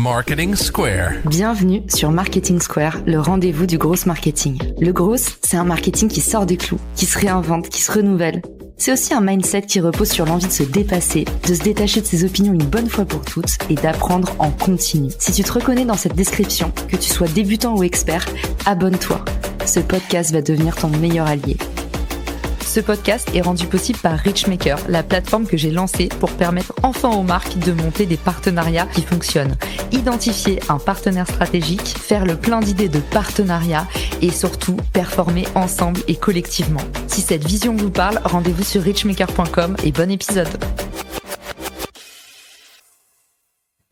Marketing Square. Bienvenue sur Marketing Square, le rendez-vous du gros marketing. Le gros, c'est un marketing qui sort des clous, qui se réinvente, qui se renouvelle. C'est aussi un mindset qui repose sur l'envie de se dépasser, de se détacher de ses opinions une bonne fois pour toutes et d'apprendre en continu. Si tu te reconnais dans cette description, que tu sois débutant ou expert, abonne-toi. Ce podcast va devenir ton meilleur allié. Ce podcast est rendu possible par Richmaker, la plateforme que j'ai lancée pour permettre enfin aux marques de monter des partenariats qui fonctionnent. Identifier un partenaire stratégique, faire le plein d'idées de partenariat et surtout performer ensemble et collectivement. Si cette vision vous parle, rendez-vous sur richmaker.com et bon épisode.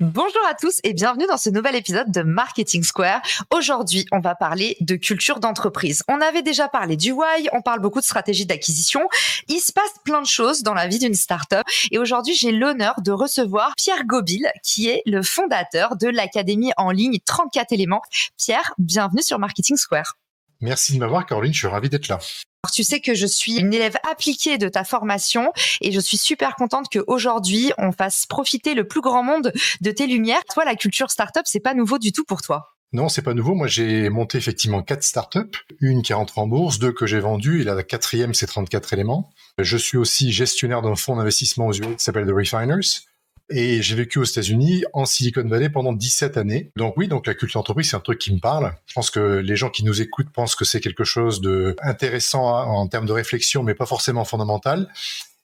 Bonjour à tous et bienvenue dans ce nouvel épisode de Marketing Square. Aujourd'hui, on va parler de culture d'entreprise. On avait déjà parlé du why, on parle beaucoup de stratégie d'acquisition. Il se passe plein de choses dans la vie d'une startup et aujourd'hui, j'ai l'honneur de recevoir Pierre Gobil, qui est le fondateur de l'académie en ligne 34 éléments. Pierre, bienvenue sur Marketing Square. Merci de m'avoir, Caroline, je suis ravi d'être là. Alors, tu sais que je suis une élève appliquée de ta formation et je suis super contente qu'aujourd'hui, on fasse profiter le plus grand monde de tes lumières. Toi, la culture startup, c'est pas nouveau du tout pour toi. Non, c'est pas nouveau. Moi, j'ai monté effectivement 4 startups. Une qui est rentrée en bourse, 2 que j'ai vendues et la 4e, c'est 34 éléments. Je suis aussi gestionnaire d'un fonds d'investissement aux US qui s'appelle The Refiners. Et j'ai vécu aux États-Unis, en Silicon Valley, pendant 17 années. Donc oui, donc la culture d'entreprise, c'est un truc qui me parle. Je pense que les gens qui nous écoutent pensent que c'est quelque chose de intéressant en termes de réflexion, mais pas forcément fondamental.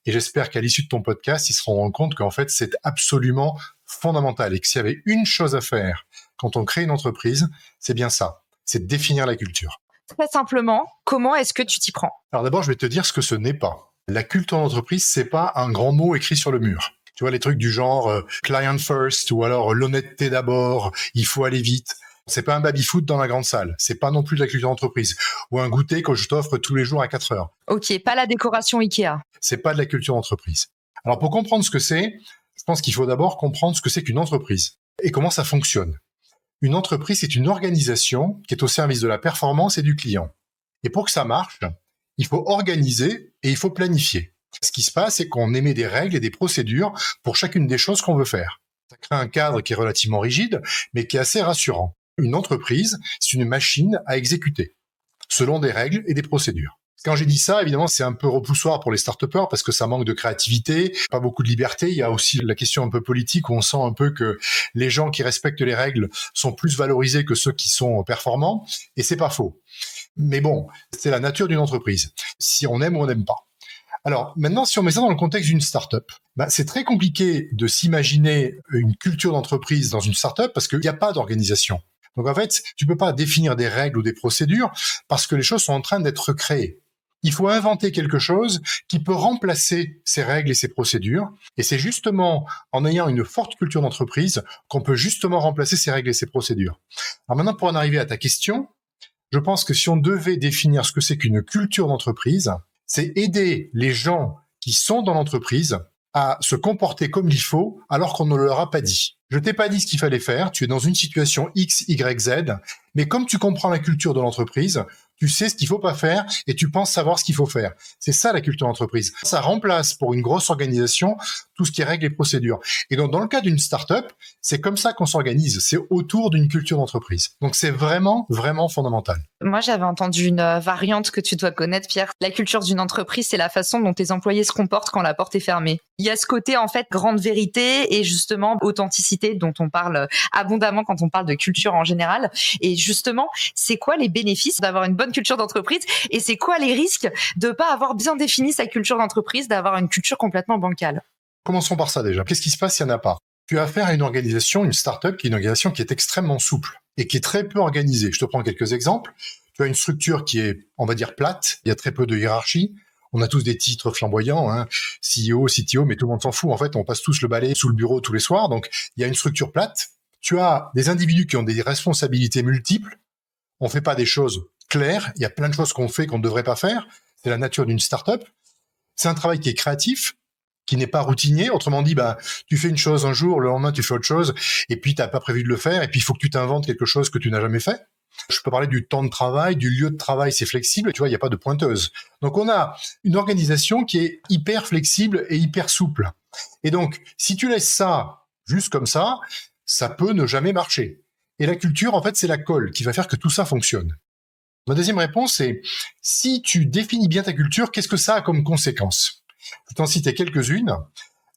Et j'espère qu'à l'issue de ton podcast, ils se rendront compte qu'en fait, c'est absolument fondamental. Et que s'il y avait une chose à faire quand on crée une entreprise, c'est bien ça. C'est de définir la culture. Très simplement, comment est-ce que tu t'y prends ? Alors d'abord, je vais te dire ce que ce n'est pas. La culture d'entreprise, c'est pas un grand mot écrit sur le mur. Tu vois, les trucs du genre client first ou alors l'honnêteté d'abord, il faut aller vite. C'est pas un baby-foot dans la grande salle. C'est pas non plus de la culture d'entreprise. Ou un goûter que je t'offre tous les jours à 4 heures. Ok, pas la décoration Ikea. C'est pas de la culture d'entreprise. Alors pour comprendre ce que c'est, je pense qu'il faut d'abord comprendre ce que c'est qu'une entreprise et comment ça fonctionne. Une entreprise, c'est une organisation qui est au service de la performance et du client. Et pour que ça marche, il faut organiser et il faut planifier. Ce qui se passe, c'est qu'on émet des règles et des procédures pour chacune des choses qu'on veut faire. Ça crée un cadre qui est relativement rigide, mais qui est assez rassurant. Une entreprise, c'est une machine à exécuter, selon des règles et des procédures. Quand j'ai dit ça, évidemment, c'est un peu repoussoir pour les start-upers parce que ça manque de créativité, pas beaucoup de liberté. Il y a aussi la question un peu politique où on sent un peu que les gens qui respectent les règles sont plus valorisés que ceux qui sont performants. Et c'est pas faux. Mais bon, c'est la nature d'une entreprise. Si on aime ou on n'aime pas. Alors, maintenant, si on met ça dans le contexte d'une start-up, c'est très compliqué de s'imaginer une culture d'entreprise dans une start-up parce qu'il n'y a pas d'organisation. Donc, en fait, tu peux pas définir des règles ou des procédures parce que les choses sont en train d'être créées. Il faut inventer quelque chose qui peut remplacer ces règles et ces procédures. Et c'est justement en ayant une forte culture d'entreprise qu'on peut justement remplacer ces règles et ces procédures. Alors maintenant, pour en arriver à ta question, je pense que si on devait définir ce que c'est qu'une culture d'entreprise, c'est aider les gens qui sont dans l'entreprise à se comporter comme il faut alors qu'on ne leur a pas dit. Je t'ai pas dit ce qu'il fallait faire, tu es dans une situation X, Y, Z, mais comme tu comprends la culture de l'entreprise, tu sais ce qu'il faut pas faire et tu penses savoir ce qu'il faut faire. C'est ça la culture d'entreprise. Ça remplace pour une grosse organisation tout ce qui est règles et procédures. Et donc dans le cas d'une start-up, c'est comme ça qu'on s'organise, c'est autour d'une culture d'entreprise. Donc c'est vraiment, vraiment fondamental. Moi, j'avais entendu une variante que tu dois connaître, Pierre. La culture d'une entreprise, c'est la façon dont tes employés se comportent quand la porte est fermée. Il y a ce côté, en fait, grande vérité et justement authenticité dont on parle abondamment quand on parle de culture en général. Et justement, c'est quoi les bénéfices d'avoir une bonne culture d'entreprise et c'est quoi les risques de pas avoir bien défini sa culture d'entreprise, d'avoir une culture complètement bancale? Commençons par ça déjà. Qu'est-ce qui se passe s'il n'y en a pas ? Tu as affaire à une organisation, une start-up, qui est une organisation qui est extrêmement souple et qui est très peu organisée. Je te prends quelques exemples. Tu as une structure qui est, on va dire, plate. Il y a très peu de hiérarchie. On a tous des titres flamboyants, CEO, CTO, mais tout le monde s'en fout. En fait, on passe tous le balai sous le bureau tous les soirs. Donc, il y a une structure plate. Tu as des individus qui ont des responsabilités multiples. On fait pas des choses claires. Il y a plein de choses qu'on fait qu'on ne devrait pas faire. C'est la nature d'une start-up. C'est un travail qui est créatif, qui n'est pas routinier. Autrement dit, tu fais une chose un jour, le lendemain, tu fais autre chose, et puis tu n'as pas prévu de le faire, et puis il faut que tu t'inventes quelque chose que tu n'as jamais fait. Je peux parler du temps de travail, du lieu de travail, c'est flexible, tu vois, il n'y a pas de pointeuse. Donc on a une organisation qui est hyper flexible et hyper souple. Et donc, si tu laisses ça juste comme ça, ça peut ne jamais marcher. Et la culture, en fait, c'est la colle qui va faire que tout ça fonctionne. Ma deuxième réponse, c'est si tu définis bien ta culture, qu'est-ce que ça a comme conséquence? Je vais t'en citer quelques-unes.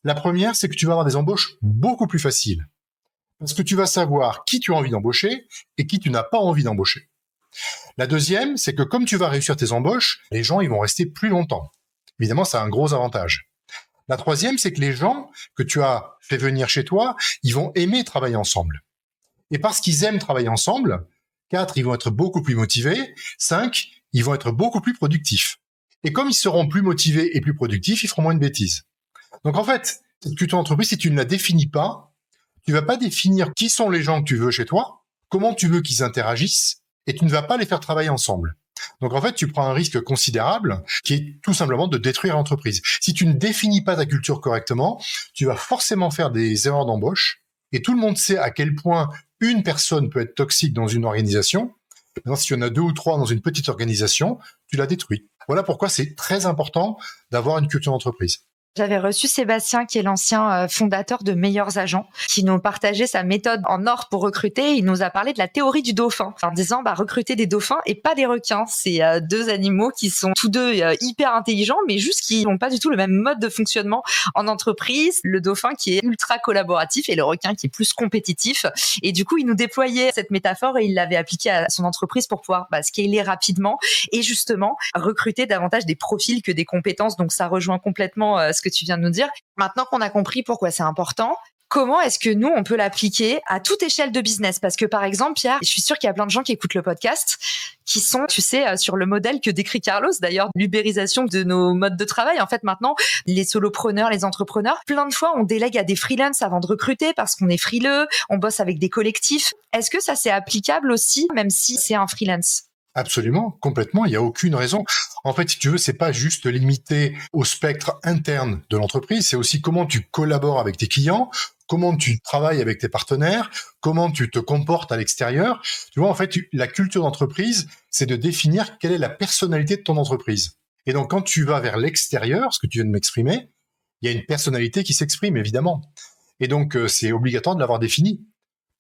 La première, c'est que tu vas avoir des embauches beaucoup plus faciles. Parce que tu vas savoir qui tu as envie d'embaucher et qui tu n'as pas envie d'embaucher. La deuxième, c'est que comme tu vas réussir tes embauches, les gens ils vont rester plus longtemps. Évidemment, ça a un gros avantage. La troisième, c'est que les gens que tu as fait venir chez toi, ils vont aimer travailler ensemble. Et parce qu'ils aiment travailler ensemble, 4, ils vont être beaucoup plus motivés. 5, ils vont être beaucoup plus productifs. Et comme ils seront plus motivés et plus productifs, ils feront moins de bêtises. Donc en fait, cette culture d'entreprise, si tu ne la définis pas, tu vas pas définir qui sont les gens que tu veux chez toi, comment tu veux qu'ils interagissent, et tu ne vas pas les faire travailler ensemble. Donc en fait, tu prends un risque considérable qui est tout simplement de détruire l'entreprise. Si tu ne définis pas ta culture correctement, tu vas forcément faire des erreurs d'embauche, et tout le monde sait à quel point une personne peut être toxique dans une organisation. Maintenant, si tu en as 2 ou 3 dans une petite organisation, tu la détruis. Voilà pourquoi c'est très important d'avoir une culture d'entreprise. J'avais reçu Sébastien, qui est l'ancien fondateur de Meilleurs Agents, qui nous partageait sa méthode en or pour recruter. Il nous a parlé de la théorie du dauphin, en disant recruter des dauphins et pas des requins. C'est 2 animaux qui sont tous deux hyper intelligents, mais juste qui n'ont pas du tout le même mode de fonctionnement en entreprise. Le dauphin qui est ultra collaboratif et le requin qui est plus compétitif. Et du coup, il nous déployait cette métaphore et il l'avait appliquée à son entreprise pour pouvoir scaler rapidement et justement recruter davantage des profils que des compétences. Donc ça rejoint complètement ce que tu viens de nous dire. Maintenant qu'on a compris pourquoi c'est important, comment est-ce que nous, on peut l'appliquer à toute échelle de business? Parce que par exemple, Pierre, je suis sûre qu'il y a plein de gens qui écoutent le podcast qui sont, tu sais, sur le modèle que décrit Carlos, d'ailleurs, l'ubérisation de nos modes de travail. En fait, maintenant, les solopreneurs, les entrepreneurs, plein de fois, on délègue à des freelances avant de recruter parce qu'on est frileux, on bosse avec des collectifs. Est-ce que ça, c'est applicable aussi, même si c'est un freelance? Absolument, complètement, il n'y a aucune raison. En fait, si tu veux, c'est pas juste limité au spectre interne de l'entreprise, c'est aussi comment tu collabores avec tes clients, comment tu travailles avec tes partenaires, comment tu te comportes à l'extérieur. Tu vois, en fait, la culture d'entreprise, c'est de définir quelle est la personnalité de ton entreprise. Et donc, quand tu vas vers l'extérieur, ce que tu viens de m'exprimer, il y a une personnalité qui s'exprime, évidemment. Et donc, c'est obligatoire de l'avoir définie.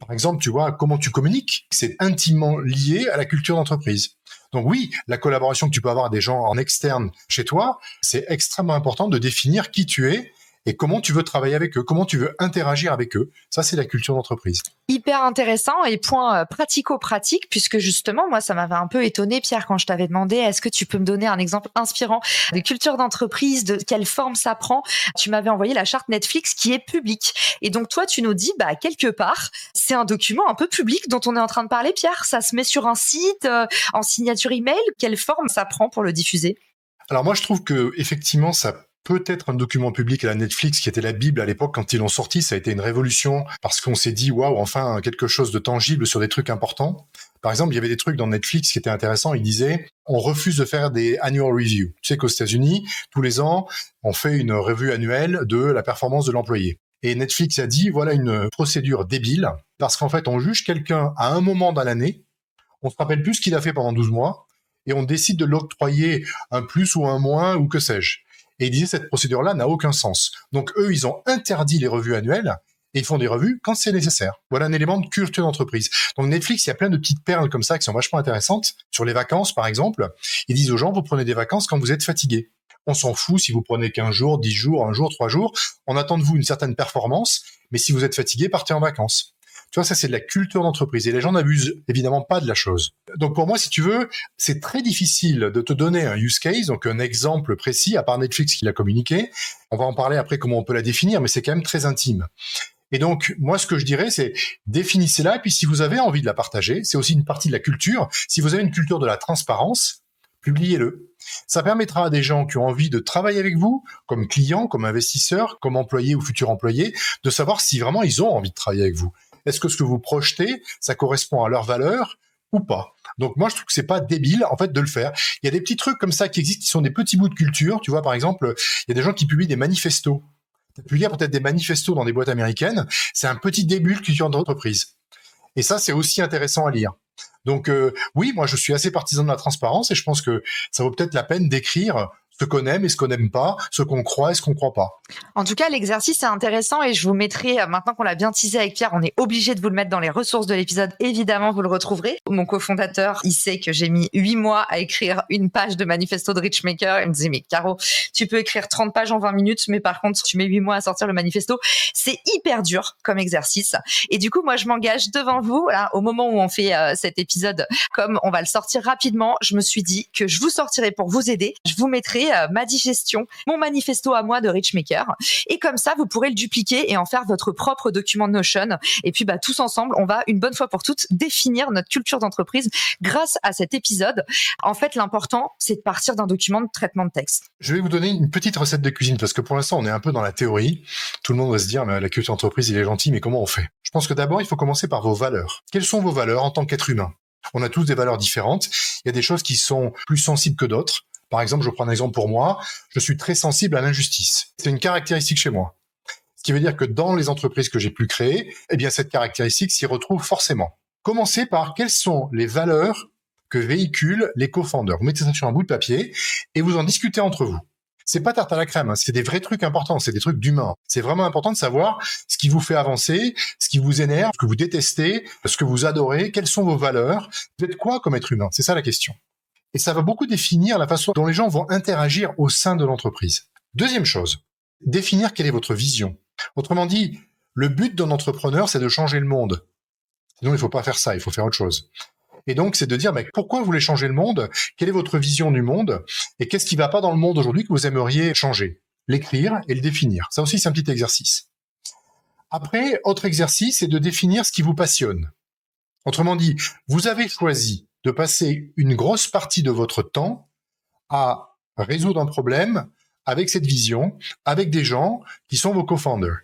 Par exemple, tu vois, comment tu communiques, c'est intimement lié à la culture d'entreprise. Donc oui, la collaboration que tu peux avoir avec des gens en externe chez toi, c'est extrêmement important de définir qui tu es et comment tu veux travailler avec eux, comment tu veux interagir avec eux. Ça, c'est la culture d'entreprise. Hyper intéressant et point pratico-pratique, puisque justement, moi, ça m'avait un peu étonné, Pierre, quand je t'avais demandé, est-ce que tu peux me donner un exemple inspirant de culture d'entreprise, de quelle forme ça prend? Tu m'avais envoyé la charte Netflix qui est publique. Et donc, toi, tu nous dis, quelque part, c'est un document un peu public dont on est en train de parler, Pierre. Ça se met sur un site, en signature email. Quelle forme ça prend pour le diffuser? Alors moi, je trouve que effectivement, ça peut être un document public à la Netflix qui était la Bible à l'époque quand ils l'ont sorti. Ça a été une révolution parce qu'on s'est dit waouh, enfin quelque chose de tangible sur des trucs importants. Par exemple, il y avait des trucs dans Netflix qui étaient intéressants. Ils disaient on refuse de faire des annual reviews. Tu sais qu'aux États-Unis, tous les ans, on fait une revue annuelle de la performance de l'employé. Et Netflix a dit voilà une procédure débile parce qu'en fait, on juge quelqu'un à un moment dans l'année, on se rappelle plus ce qu'il a fait pendant 12 mois et on décide de l'octroyer un plus ou un moins ou que sais-je. Et ils disaient cette procédure-là n'a aucun sens. Donc eux, ils ont interdit les revues annuelles et ils font des revues quand c'est nécessaire. Voilà un élément de culture d'entreprise. Donc Netflix, il y a plein de petites perles comme ça qui sont vachement intéressantes. Sur les vacances, par exemple, ils disent aux gens, vous prenez des vacances quand vous êtes fatigué. On s'en fout si vous prenez 15 jours, 10 jours, 1 jour, 3 jours. On attend de vous une certaine performance, mais si vous êtes fatigué, partez en vacances. Tu vois, ça, c'est de la culture d'entreprise. Et les gens n'abusent évidemment pas de la chose. Donc, pour moi, si tu veux, c'est très difficile de te donner un use case, donc un exemple précis, à part Netflix qui l'a communiqué. On va en parler après comment on peut la définir, mais c'est quand même très intime. Et donc, moi, ce que je dirais, c'est définissez-la. Et puis, si vous avez envie de la partager, c'est aussi une partie de la culture. Si vous avez une culture de la transparence, publiez-le. Ça permettra à des gens qui ont envie de travailler avec vous, comme clients, comme investisseurs, comme employés ou futurs employés, de savoir si vraiment ils ont envie de travailler avec vous. Est-ce que ce que vous projetez, ça correspond à leurs valeurs ou pas? Donc moi, je trouve que c'est pas débile, en fait, de le faire. Il y a des petits trucs comme ça qui existent, qui sont des petits bouts de culture. Tu vois, par exemple, il y a des gens qui publient des manifestos. Tu as pu lire peut-être des manifestos dans des boîtes américaines. C'est un petit début de culture d'entreprise. Et ça, c'est aussi intéressant à lire. Donc oui, moi, je suis assez partisan de la transparence et je pense que ça vaut peut-être la peine d'écrire ce qu'on aime et ce qu'on n'aime pas, ce qu'on croit et ce qu'on croit pas. En tout cas, l'exercice est intéressant et je vous mettrai, maintenant qu'on l'a bien teasé avec Pierre, on est obligé de vous le mettre dans les ressources de l'épisode. Évidemment, vous le retrouverez. Mon cofondateur, il sait que j'ai mis 8 mois à écrire une page de manifesto de Richmaker. Il me disait, mais Caro, tu peux écrire 30 pages en 20 minutes, mais par contre, tu mets 8 mois à sortir le manifesto. C'est hyper dur comme exercice. Et du coup, moi, je m'engage devant vous, là, au moment où on fait cet épisode, comme on va le sortir rapidement, je me suis dit que je vous sortirai pour vous aider. Je vous mettrai ma digestion, mon manifesto à moi de Richmaker. Et comme ça, vous pourrez le dupliquer et en faire votre propre document Notion. Et puis, tous ensemble, on va une bonne fois pour toutes définir notre culture d'entreprise grâce à cet épisode. En fait, l'important, c'est de partir d'un document de traitement de texte. Je vais vous donner une petite recette de cuisine parce que pour l'instant, on est un peu dans la théorie. Tout le monde va se dire, mais la culture d'entreprise, il est gentil, mais comment on fait? Je pense que d'abord, il faut commencer par vos valeurs. Quelles sont vos valeurs en tant qu'être humain? On a tous des valeurs différentes. Il y a des choses qui sont plus sensibles que d'autres. Par exemple, je prends un exemple pour moi, je suis très sensible à l'injustice. C'est une caractéristique chez moi. Ce qui veut dire que dans les entreprises que j'ai pu créer, eh bien, cette caractéristique s'y retrouve forcément. Commencez par quelles sont les valeurs que véhiculent les co-founders. Vous mettez ça sur un bout de papier et vous en discutez entre vous. C'est pas tarte à la crème, c'est des vrais trucs importants, c'est des trucs d'humain. C'est vraiment important de savoir ce qui vous fait avancer, ce qui vous énerve, ce que vous détestez, ce que vous adorez, quelles sont vos valeurs. Vous êtes quoi comme être humain? C'est ça la question. Et ça va beaucoup définir la façon dont les gens vont interagir au sein de l'entreprise. Deuxième chose, définir quelle est votre vision. Autrement dit, le but d'un entrepreneur, c'est de changer le monde. Sinon, il ne faut pas faire ça, il faut faire autre chose. Et donc, c'est de dire, mais pourquoi vous voulez changer le monde? Quelle est votre vision du monde? Et qu'est-ce qui ne va pas dans le monde aujourd'hui que vous aimeriez changer? L'écrire et le définir. Ça aussi, c'est un petit exercice. Après, autre exercice, c'est de définir ce qui vous passionne. Autrement dit, vous avez choisi de passer une grosse partie de votre temps à résoudre un problème avec cette vision, avec des gens qui sont vos co-founders.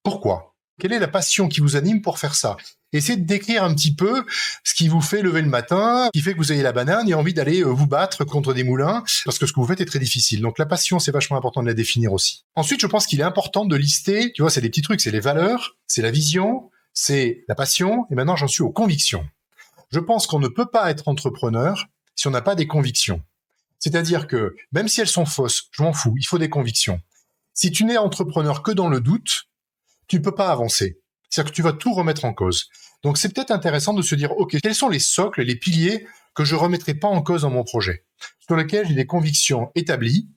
Pourquoi? Quelle est la passion qui vous anime pour faire ça? Essayez de décrire un petit peu ce qui vous fait lever le matin, qui fait que vous ayez la banane et envie d'aller vous battre contre des moulins, parce que ce que vous faites est très difficile. Donc la passion, c'est vachement important de la définir aussi. Ensuite, je pense qu'il est important de lister, tu vois, c'est des petits trucs, c'est les valeurs, c'est la vision, c'est la passion, et maintenant j'en suis aux convictions. Je pense qu'on ne peut pas être entrepreneur si on n'a pas des convictions. C'est-à-dire que, même si elles sont fausses, je m'en fous, il faut des convictions. Si tu n'es entrepreneur que dans le doute, tu ne peux pas avancer. C'est-à-dire que tu vas tout remettre en cause. Donc c'est peut-être intéressant de se dire, OK, quels sont les socles, les piliers que je ne remettrai pas en cause dans mon projet, sur lesquels j'ai des convictions établies.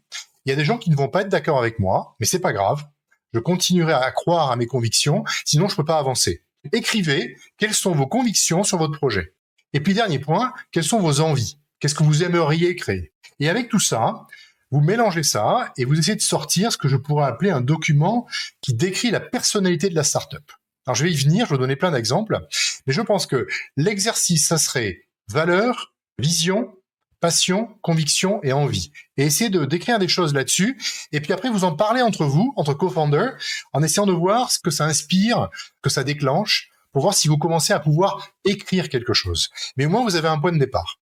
Il y a des gens qui ne vont pas être d'accord avec moi, mais c'est pas grave. Je continuerai à croire à mes convictions, sinon je ne peux pas avancer. Écrivez quelles sont vos convictions sur votre projet. Et puis dernier point, quelles sont vos envies? Qu'est-ce que vous aimeriez créer? Et avec tout ça, vous mélangez ça et vous essayez de sortir ce que je pourrais appeler un document qui décrit la personnalité de la startup. Alors je vais y venir, je vais vous donner plein d'exemples, mais je pense que l'exercice, ça serait valeur, vision, passion, conviction et envie. Et essayez de décrire des choses là-dessus, et puis après vous en parlez entre vous, entre co-founders, en essayant de voir ce que ça inspire, que ça déclenche, pour voir si vous commencez à pouvoir écrire quelque chose. Mais au moins vous avez un point de départ.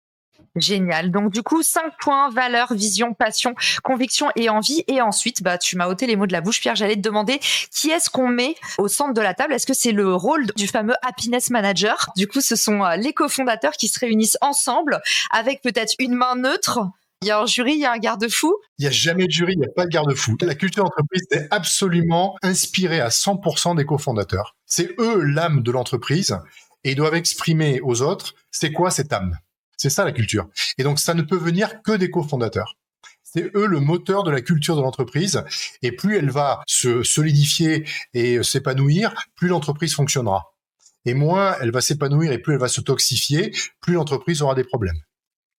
Génial. Donc du coup, 5 points, valeur, vision, passion, conviction et envie. Et ensuite, tu m'as ôté les mots de la bouche, Pierre. J'allais te demander qui est-ce qu'on met au centre de la table. Est-ce que c'est le rôle du fameux happiness manager? Du coup, ce sont les cofondateurs qui se réunissent ensemble avec peut-être une main neutre. Il y a un jury, il y a un garde-fou. Il n'y a jamais de jury, il n'y a pas de garde-fou. La culture d'entreprise est absolument inspirée à 100% des cofondateurs. C'est eux l'âme de l'entreprise et ils doivent exprimer aux autres c'est quoi cette âme. C'est ça la culture. Et donc ça ne peut venir que des cofondateurs. C'est eux le moteur de la culture de l'entreprise. Et plus elle va se solidifier et s'épanouir, plus l'entreprise fonctionnera. Et moins elle va s'épanouir et plus elle va se toxifier, plus l'entreprise aura des problèmes.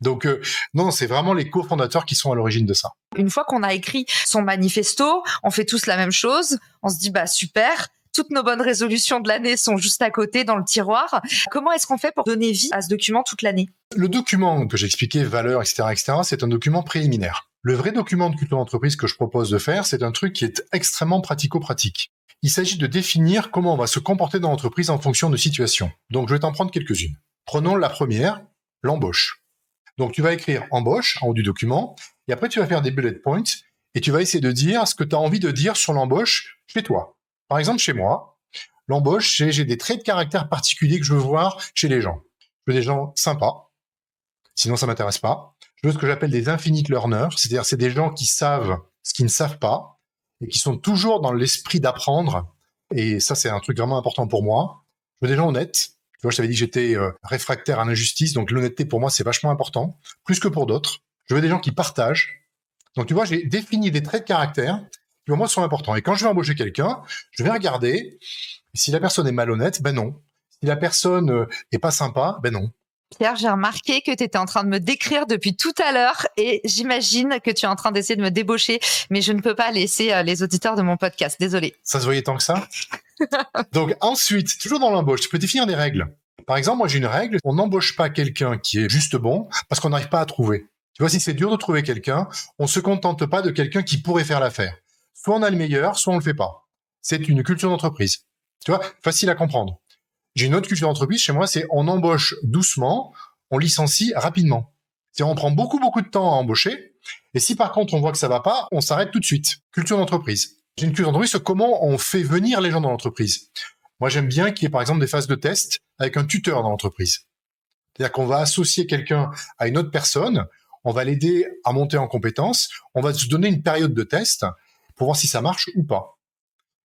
Donc non, c'est vraiment les cofondateurs qui sont à l'origine de ça. Une fois qu'on a écrit son manifesto, on fait tous la même chose. On se dit super. Toutes nos bonnes résolutions de l'année sont juste à côté dans le tiroir. Comment est-ce qu'on fait pour donner vie à ce document toute l'année? Le document que j'expliquais, valeurs, etc., c'est un document préliminaire. Le vrai document de culture d'entreprise que je propose de faire, c'est un truc qui est extrêmement pratico-pratique. Il s'agit de définir comment on va se comporter dans l'entreprise en fonction de situations. Donc je vais t'en prendre quelques-unes. Prenons la première, l'embauche. Donc tu vas écrire embauche en haut du document, et après tu vas faire des bullet points, et tu vas essayer de dire ce que tu as envie de dire sur l'embauche chez toi. Par exemple, chez moi, l'embauche, j'ai des traits de caractère particuliers que je veux voir chez les gens. Je veux des gens sympas, sinon ça m'intéresse pas. Je veux ce que j'appelle des infinite learners, c'est-à-dire c'est des gens qui savent ce qu'ils ne savent pas et qui sont toujours dans l'esprit d'apprendre. Et ça, c'est un truc vraiment important pour moi. Je veux des gens honnêtes. Tu vois, je t'avais dit que j'étais réfractaire à l'injustice, donc l'honnêteté pour moi, c'est vachement important, plus que pour d'autres. Je veux des gens qui partagent. Donc tu vois, j'ai défini des traits de caractère qui pour moi sont importants. Et quand je vais embaucher quelqu'un, je vais regarder si la personne est malhonnête, ben non. Si la personne est pas sympa, ben non. Pierre, j'ai remarqué que tu étais en train de me décrire depuis tout à l'heure et j'imagine que tu es en train d'essayer de me débaucher, mais je ne peux pas laisser les auditeurs de mon podcast. Désolée. Ça se voyait tant que ça. Donc ensuite, toujours dans l'embauche, tu peux définir des règles. Par exemple, moi j'ai une règle, on n'embauche pas quelqu'un qui est juste bon parce qu'on n'arrive pas à trouver. Tu vois, si c'est dur de trouver quelqu'un, on se contente pas de quelqu'un qui pourrait faire l'affaire. Soit on a le meilleur, soit on le fait pas. C'est une culture d'entreprise. Tu vois, facile à comprendre. J'ai une autre culture d'entreprise chez moi, c'est on embauche doucement, on licencie rapidement. C'est-à-dire on prend beaucoup de temps à embaucher, et si par contre on voit que ça va pas, on s'arrête tout de suite. Culture d'entreprise. J'ai une culture d'entreprise sur comment on fait venir les gens dans l'entreprise. Moi j'aime bien qu'il y ait par exemple des phases de test avec un tuteur dans l'entreprise. C'est-à-dire qu'on va associer quelqu'un à une autre personne, on va l'aider à monter en compétences, on va se donner une période de test pour voir si ça marche ou pas.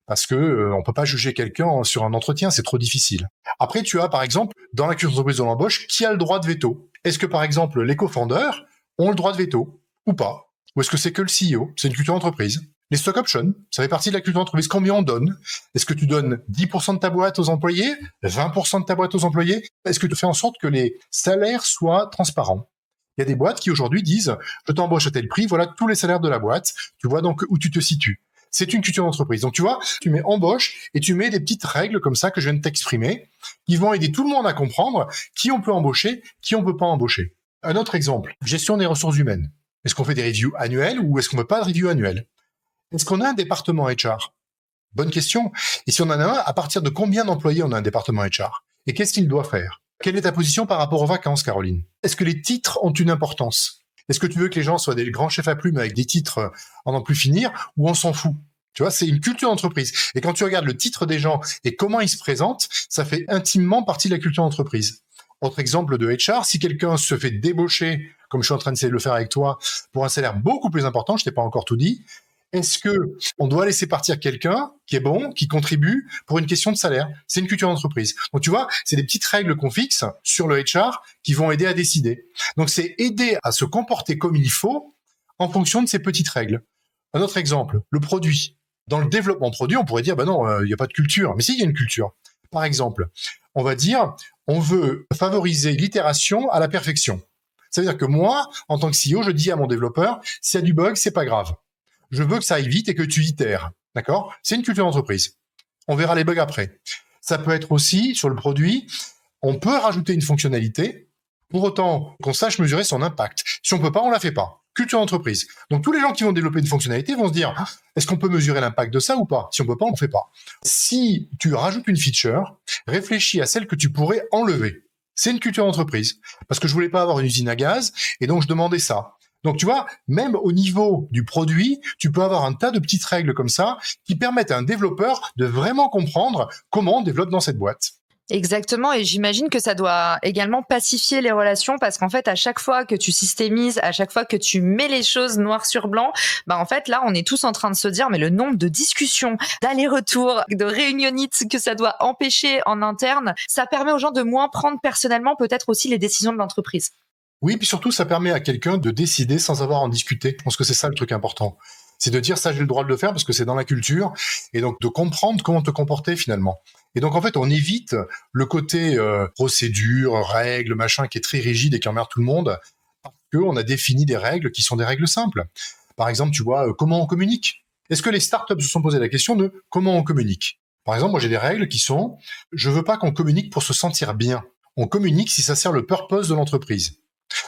Parce que on peut pas juger quelqu'un sur un entretien, c'est trop difficile. Après, tu as par exemple dans la culture d'entreprise de l'embauche, qui a le droit de veto? Est-ce que par exemple les co-founders ont le droit de veto ou pas? Ou est-ce que c'est que le CEO? C'est une culture d'entreprise. Les stock options, ça fait partie de la culture d'entreprise. Combien on donne? Est-ce que tu donnes 10% de ta boîte aux employés? 20% de ta boîte aux employés? Est-ce que tu fais en sorte que les salaires soient transparents? Il y a des boîtes qui aujourd'hui disent je t'embauche à tel prix, voilà tous les salaires de la boîte, tu vois donc où tu te situes. C'est une culture d'entreprise. Donc tu vois, tu mets embauche et tu mets des petites règles comme ça que je viens de t'exprimer qui vont aider tout le monde à comprendre qui on peut embaucher, qui on peut pas embaucher. Un autre exemple, gestion des ressources humaines. Est-ce qu'on fait des reviews annuelles ou est-ce qu'on ne veut pas de review annuelle? Est-ce qu'on a un département HR? Bonne question. Et si on en a un, à partir de combien d'employés on a un département HR? Et qu'est-ce qu'il doit faire? Quelle est ta position par rapport aux vacances, Caroline? Est-ce que les titres ont une importance? Est-ce que tu veux que les gens soient des grands chefs à plumes avec des titres en n'en plus finir ou on s'en fout? Tu vois, c'est une culture d'entreprise. Et quand tu regardes le titre des gens et comment ils se présentent, ça fait intimement partie de la culture d'entreprise. Autre exemple de HR, si quelqu'un se fait débaucher, comme je suis en train d'essayer de le faire avec toi, pour un salaire beaucoup plus important, je t'ai pas encore tout dit, est-ce que on doit laisser partir quelqu'un qui est bon, qui contribue pour une question de salaire? C'est une culture d'entreprise. Donc tu vois, c'est des petites règles qu'on fixe sur le HR qui vont aider à décider. Donc c'est aider à se comporter comme il faut en fonction de ces petites règles. Un autre exemple, le produit. Dans le développement produit, on pourrait dire, ben non, il n'y a pas de culture. Mais si, il y a une culture. Par exemple, on va dire, on veut favoriser l'itération à la perfection. Ça veut dire que moi, en tant que CEO, je dis à mon développeur, s'il y a du bug, c'est pas grave. Je veux que ça aille vite et que tu itères. D'accord? C'est une culture d'entreprise. On verra les bugs après. Ça peut être aussi, sur le produit, on peut rajouter une fonctionnalité, pour autant qu'on sache mesurer son impact. Si on peut pas, on la fait pas. Culture d'entreprise. Donc tous les gens qui vont développer une fonctionnalité vont se dire, est-ce qu'on peut mesurer l'impact de ça ou pas? Si on peut pas, on le fait pas. Si tu rajoutes une feature, réfléchis à celle que tu pourrais enlever. C'est une culture d'entreprise. Parce que je voulais pas avoir une usine à gaz, et donc je demandais ça. Donc tu vois, même au niveau du produit, tu peux avoir un tas de petites règles comme ça qui permettent à un développeur de vraiment comprendre comment on développe dans cette boîte. Exactement, et j'imagine que ça doit également pacifier les relations parce qu'en fait, à chaque fois que tu systémises, à chaque fois que tu mets les choses noir sur blanc, bah en fait, là, on est tous en train de se dire, mais le nombre de discussions, d'allers-retours, de réunionites que ça doit empêcher en interne, ça permet aux gens de moins prendre personnellement peut-être aussi les décisions de l'entreprise. Oui, puis surtout, ça permet à quelqu'un de décider sans avoir à en discuter. Je pense que c'est ça le truc important. C'est de dire ça, j'ai le droit de le faire parce que c'est dans la culture, et donc de comprendre comment te comporter finalement. Et donc en fait, on évite le côté procédure, règles, machin, qui est très rigide et qui emmerde tout le monde, parce qu'on a défini des règles qui sont des règles simples. Par exemple, tu vois, comment on communique? Est-ce que les startups se sont posé la question de comment on communique? Par exemple, moi j'ai des règles qui sont, je veux pas qu'on communique pour se sentir bien. On communique si ça sert le purpose de l'entreprise.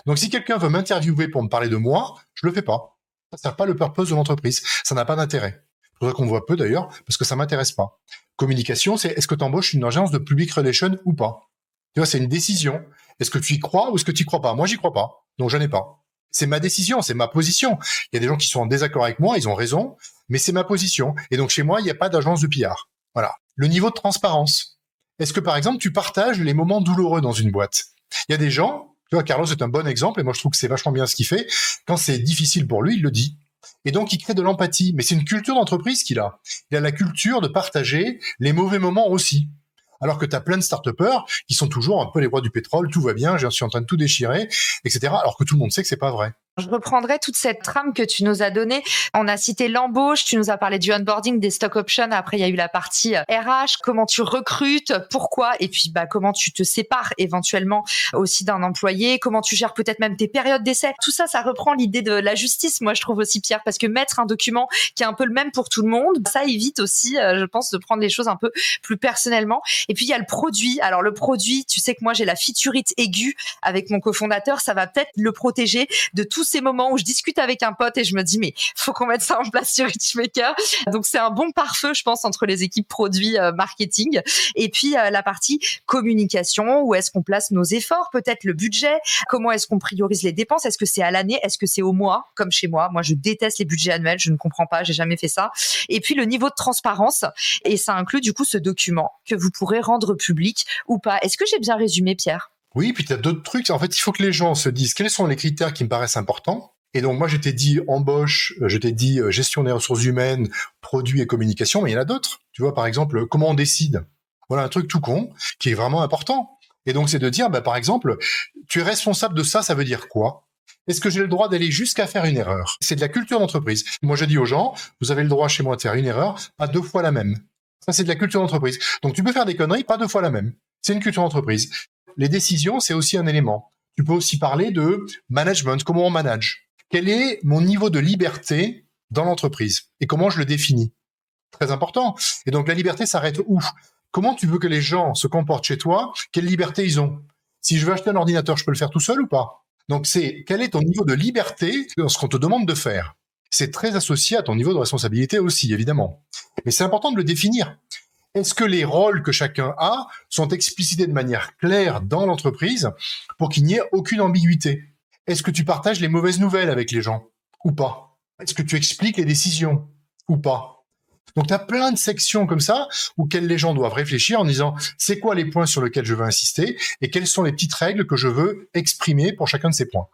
Donc si quelqu'un veut m'interviewer pour me parler de moi, je le fais pas. Ça sert pas le purpose de l'entreprise. Ça n'a pas d'intérêt. C'est pour ça qu'on me voit peu d'ailleurs, parce que ça m'intéresse pas. Communication, c'est est-ce que tu embauches une agence de public relation ou pas? Tu vois, c'est une décision. Est-ce que tu y crois ou est-ce que tu y crois pas? Moi, j'y crois pas. Donc, je n'ai pas. C'est ma décision, c'est ma position. Il y a des gens qui sont en désaccord avec moi, ils ont raison, mais c'est ma position. Et donc, chez moi, il n'y a pas d'agence de PR. Voilà. Le niveau de transparence. Est-ce que, par exemple, tu partages les moments douloureux dans une boîte? Il y a des gens Tu vois, Carlos est un bon exemple et moi je trouve que c'est vachement bien ce qu'il fait. Quand c'est difficile pour lui, il le dit. Et donc, il crée de l'empathie. Mais c'est une culture d'entreprise qu'il a. Il a la culture de partager les mauvais moments aussi. Alors que tu as plein de start-upers qui sont toujours un peu les rois du pétrole, tout va bien, je suis en train de tout déchirer, etc. Alors que tout le monde sait que c'est pas vrai. Je reprendrai toute cette trame que tu nous as donnée. On a cité l'embauche, tu nous as parlé du onboarding, des stock options. Après, il y a eu la partie RH, comment tu recrutes, pourquoi, et puis comment tu te sépares éventuellement aussi d'un employé, comment tu gères peut-être même tes périodes d'essai. Tout ça, ça reprend l'idée de la justice, moi je trouve aussi, Pierre, parce que mettre un document qui est un peu le même pour tout le monde, ça évite aussi, je pense, de prendre les choses un peu plus personnellement. Et puis, il y a le produit. Alors, le produit, tu sais que moi, j'ai la featurite aiguë avec mon cofondateur. Ça va peut-être le protéger de tous ces moments où je discute avec un pote et je me dis, mais faut qu'on mette ça en place sur Richmaker. Donc, c'est un bon pare-feu, je pense, entre les équipes produits marketing. Et puis, la partie communication, où est-ce qu'on place nos efforts, peut-être le budget, comment est-ce qu'on priorise les dépenses, est-ce que c'est à l'année, est-ce que c'est au mois, comme chez moi. Moi, je déteste les budgets annuels, je ne comprends pas, j'ai jamais fait ça. Et puis, le niveau de transparence, et ça inclut du coup ce document que vous pourrez rendre public ou pas. Est-ce que j'ai bien résumé, Pierre ? Oui, puis tu as d'autres trucs. En fait, il faut que les gens se disent quels sont les critères qui me paraissent importants. Et donc, moi, je t'ai dit embauche, je t'ai dit gestion des ressources humaines, produits et communication, mais il y en a d'autres. Tu vois, par exemple, comment on décide. Voilà un truc tout con qui est vraiment important. Et donc, c'est de dire, par exemple, tu es responsable de ça, ça veut dire quoi ? Est-ce que j'ai le droit d'aller jusqu'à faire une erreur ? C'est de la culture d'entreprise. Moi, je dis aux gens, vous avez le droit chez moi de faire une erreur, pas 2 fois la même. Ça, c'est de la culture d'entreprise. Donc, tu peux faire des conneries, pas 2 fois la même. C'est une culture d'entreprise. Les décisions, c'est aussi un élément. Tu peux aussi parler de management, comment on manage. Quel est mon niveau de liberté dans l'entreprise et comment je le définis ? Très important. Et donc, la liberté s'arrête où ? Comment tu veux que les gens se comportent chez toi ? Quelle liberté ils ont ? Si je veux acheter un ordinateur, je peux le faire tout seul ou pas ? Donc, c'est quel est ton niveau de liberté dans ce qu'on te demande de faire ? C'est très associé à ton niveau de responsabilité aussi, évidemment. Mais c'est important de le définir. Est-ce que les rôles que chacun a sont explicités de manière claire dans l'entreprise pour qu'il n'y ait aucune ambiguïté ? Est-ce que tu partages les mauvaises nouvelles avec les gens ou pas ? Est-ce que tu expliques les décisions ou pas ? Donc, tu as plein de sections comme ça auxquelles les gens doivent réfléchir en disant c'est quoi les points sur lesquels je veux insister et quelles sont les petites règles que je veux exprimer pour chacun de ces points.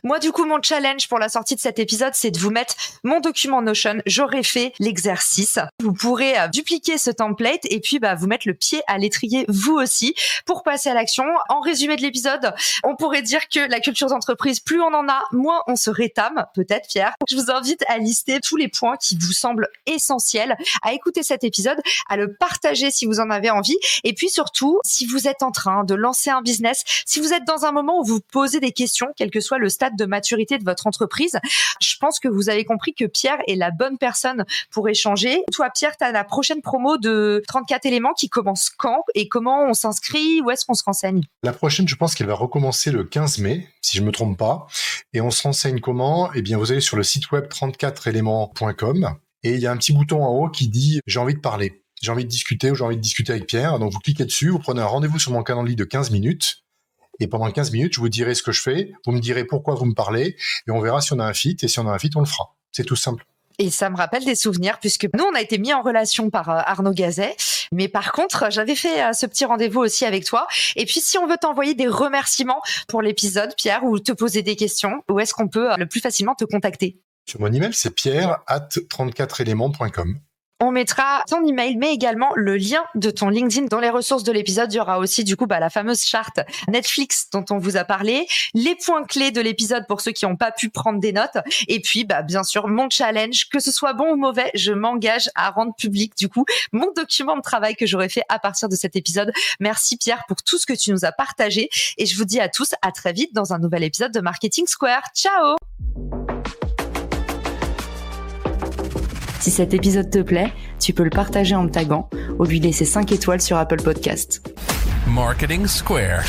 Moi, du coup, mon challenge pour la sortie de cet épisode, c'est de vous mettre mon document Notion. J'aurais fait l'exercice. Vous pourrez dupliquer ce template et puis vous mettre le pied à l'étrier vous aussi pour passer à l'action. En résumé de l'épisode, on pourrait dire que la culture d'entreprise, plus on en a, moins on se rétame, peut-être, Pierre. Je vous invite à lister tous les points qui vous semblent essentiels, à écouter cet épisode, à le partager si vous en avez envie. Et puis surtout, si vous êtes en train de lancer un business, si vous êtes dans un moment où vous posez des questions, quel que soit le stade de maturité de votre entreprise, je pense que vous avez compris que Pierre est la bonne personne pour échanger. Toi, Pierre, tu as la prochaine promo de 34 éléments qui commence quand et comment on s'inscrit, où est-ce qu'on se renseigne ? La prochaine, je pense qu'elle va recommencer le 15 mai, si je me trompe pas. Et on se renseigne comment ? Eh bien, vous allez sur le site web 34éléments.com et il y a un petit bouton en haut qui dit « J'ai envie de parler ». J'ai envie de discuter ou j'ai envie de discuter avec Pierre. Donc, vous cliquez dessus, vous prenez un rendez-vous sur mon calendrier de 15 minutes. Et pendant 15 minutes, je vous dirai ce que je fais, vous me direz pourquoi vous me parlez, et on verra si on a un fit, et si on a un fit, on le fera. C'est tout simple. Et ça me rappelle des souvenirs, puisque nous, on a été mis en relation par Arnaud Gazet. Mais par contre, j'avais fait ce petit rendez-vous aussi avec toi. Et puis, si on veut t'envoyer des remerciements pour l'épisode, Pierre, ou te poser des questions, où est-ce qu'on peut le plus facilement te contacter ? Sur mon email, c'est pierre@34éléments.com. On mettra ton email, mais également le lien de ton LinkedIn. Dans les ressources de l'épisode, il y aura aussi du coup la fameuse charte Netflix dont on vous a parlé, les points clés de l'épisode pour ceux qui n'ont pas pu prendre des notes, et puis bien sûr mon challenge, que ce soit bon ou mauvais, je m'engage à rendre public du coup mon document de travail que j'aurais fait à partir de cet épisode. Merci Pierre pour tout ce que tu nous as partagé, et je vous dis à tous à très vite dans un nouvel épisode de Marketing Square. Ciao! Si cet épisode te plaît, tu peux le partager en me taguant ou lui laisser 5 étoiles sur Apple Podcasts. Marketing Square.